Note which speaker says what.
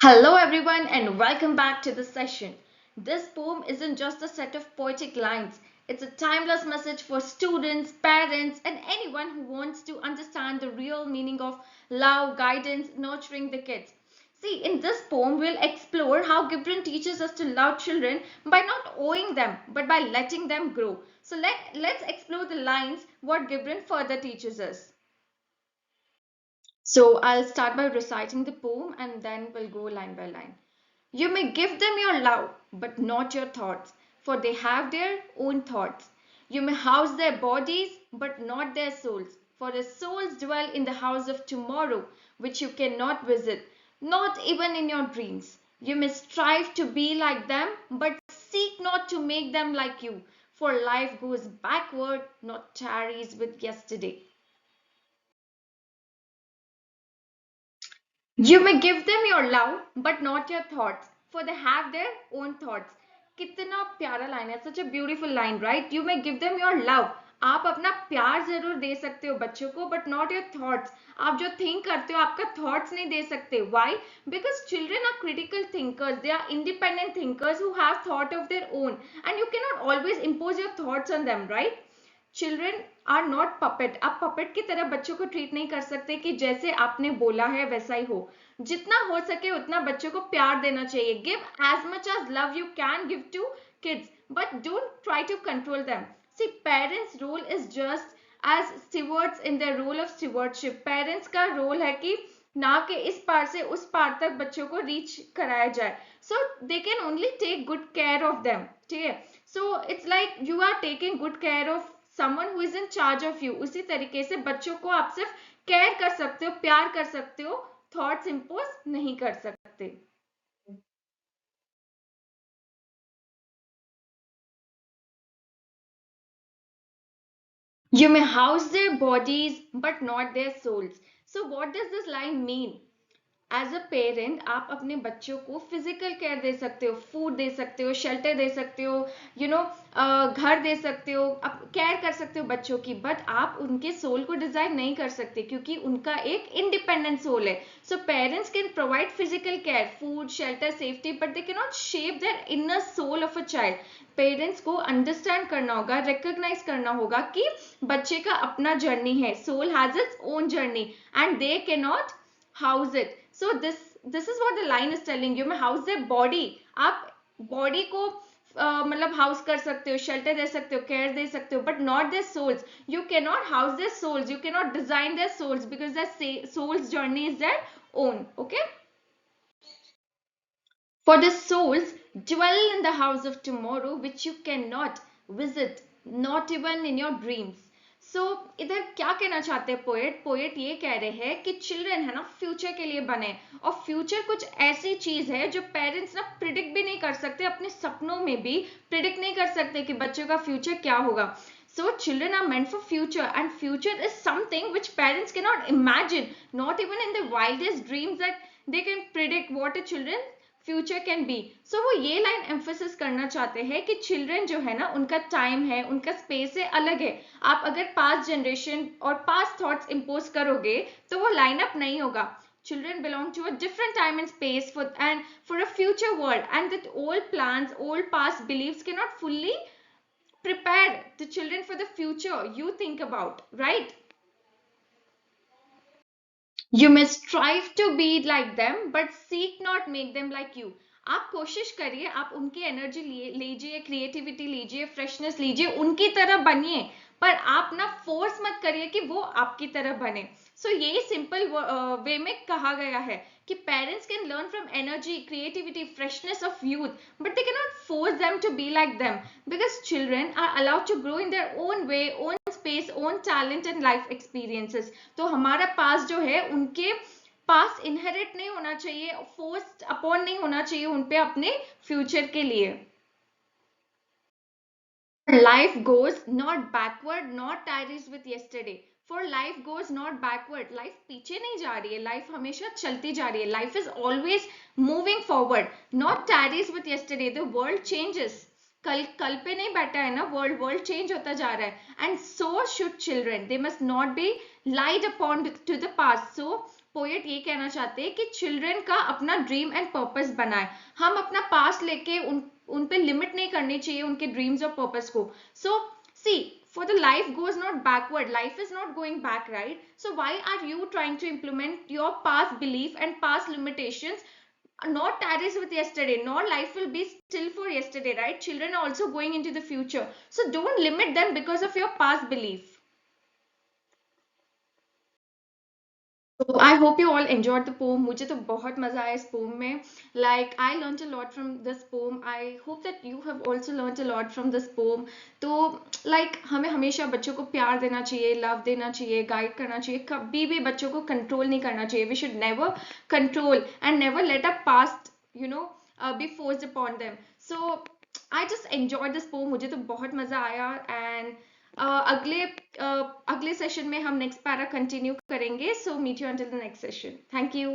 Speaker 1: Hello, everyone, and welcome back to the session. This poem isn't just a set of poetic lines, it's a timeless message for students, parents, and anyone who wants to understand the real meaning of love, guidance, nurturing the kids. See, in this poem, we'll explore how Gibran teaches us to love children by not owing them, but by letting them grow. So, let's explore the lines what Gibran further teaches us. So, I'll start by reciting the poem and then we'll go line by line. You may give them your love, but not your thoughts, for they have their own thoughts. You may house their bodies, but not their souls, for their souls dwell in the house of tomorrow, which you cannot visit, not even in your dreams. You may strive to be like them, but seek not to make them like you, for life goes backward, not tarries with yesterday. You may give them your love, but not your thoughts, for they have their own thoughts. कितना प्यारा line है, such a beautiful line, right? You may give them your love. आप अपना प्यार जरूर दे सकते हो बच्चों को, but not your thoughts. आप जो think करते हो, आपका thoughts नहीं दे सकते. Why? Because children are critical thinkers. They are independent thinkers who have thought of their own, and you cannot always impose your thoughts on them, right? Children are not puppet. आप puppet की तरह बच्चों को treat नहीं कर सकते कि जैसे आपने बोला है वैसा ही हो. जितना हो सके उतना बच्चों को प्यार देना चाहिए. Give as much as love you can give to kids, but don't try to control them. See parents role is just as stewards in the role of stewardship. Parents का रोल है कि ना कि इस पार से उस पार तक बच्चों को रीच कराया जाए. So they can only take good care of them. ठीक है. So it's like you are taking good care of someone who is in charge of you. उसी तरीके से बच्चों को आप सिर्फ केयर कर सकते हो, प्यार कर सकते हो, थॉट्स इंपोज नहीं कर सकते. You may house their bodies but not their souls. So what does this line mean? As a parent आप अपने बच्चों को फिजिकल केयर दे सकते हो, फूड दे सकते हो, शेल्टर दे सकते हो, घर दे सकते हो, आप केयर कर सकते हो बच्चों की, बट आप उनके सोल को डिजाइन नहीं कर सकते क्योंकि उनका एक इंडिपेंडेंट सोल है. So parents can provide physical care, food, shelter, safety, but they can not shape their inner soul of a child. Parents को अंडरस्टैंड करना होगा, रिकॉग्नाइज करना होगा कि बच्चे का अपना जर्नी है, soul has its own journey and they can not house it. So this is what the line is telling you. मैं house their body. आप body को मतलब हाउस कर सकते हो, शेल्टर दे सकते हो, केयर दे सकते हो, but not their souls. You can not house their souls, you can not design their souls because their souls journey is their own. Okay. For the souls dwell in the house of tomorrow which you cannot visit, not even in your dreams. So इधर क्या कहना चाहते हैं poet? Poet ये कह रहे हैं कि चिल्ड्रन है ना फ्यूचर के लिए बने, और फ्यूचर कुछ ऐसी चीज है जो पेरेंट्स ना प्रिडिक्ट भी नहीं कर सकते, अपने सपनों में भी प्रिडिक्ट नहीं कर सकते कि बच्चों का फ्यूचर क्या होगा. So children are meant for future, and future is something which parents cannot imagine, not even in the wildest dreams that they can predict what a children future can be. So वो ये line emphasis करना चाहते हैं कि children जो है ना उनका टाइम है, उनका स्पेस है, अलग है. आप अगर पास्ट जनरेशन और पास्ट थॉट्स इंपोज करोगे तो वो लाइन अप नहीं होगा. Children belong to a different time and space for a future world, and that old plans, old past beliefs cannot fully prepare the children for the future you think about, right? You may strive to be like them, but seek not make them like you. आप कोशिश करिए, आप उनकी energy लीजिए, creativity लीजिए, freshness लीजिए, उनकी तरह बनिए, पर आप ना फोर्स मत करिए कि वो आपकी तरह बने. सो यही सिंपल वे में कहा गया है कि parents can learn from energy, creativity, freshness of youth, but they can not force them to be like them because children are allowed to grow in their own way, own space, own talent and life experiences. तो हमारा पास जो है उनके पास inherit नहीं होना चाहिए, forced upon नहीं होना चाहिए उन पे अपने फ्यूचर के लिए. Life goes not backward, not tarries with yesterday. For life goes not backward. Life पीछे नहीं जा रही है, life हमेशा चलती जा रही है. Life is always moving forward, not tarries with yesterday. The world changes. कल पे नहीं बैठा है ना वर्ल्ड चेंज होता जा रहा है. And so should children, they must not be laid upon to the past. So poet ये कहना चाहते हैं कि चिल्ड्रन का अपना ड्रीम एंड पर्पस बनाए, हम अपना पास लेके उन पे लिमिट नहीं करनी चाहिए उनके ड्रीम्स और पर्पस को. सो सी, for the life goes not backward, life is not going back, right? So why are you trying to implement your past belief and past limitations? Not ties with yesterday, nor life will be still for yesterday, right? Children are also going into the future, so don't limit them because of your past belief. So I hope you all enjoyed the poem. मुझे तो बहुत मजा आया इस poem में. Like I learned a lot from this poem. I hope that you have also learned a lot from this poem. तो like हमें हमेशा बच्चों को प्यार देना चाहिए, love देना चाहिए, guide करना चाहिए. कभी भी बच्चों को control नहीं करना चाहिए. We should never control and never let our past, be forced upon them. So I just enjoyed this poem. मुझे तो बहुत मजा आया. And अगले सेशन में हम नेक्स्ट पैरा कंटिन्यू करेंगे. So meet you until the next session. Thank you.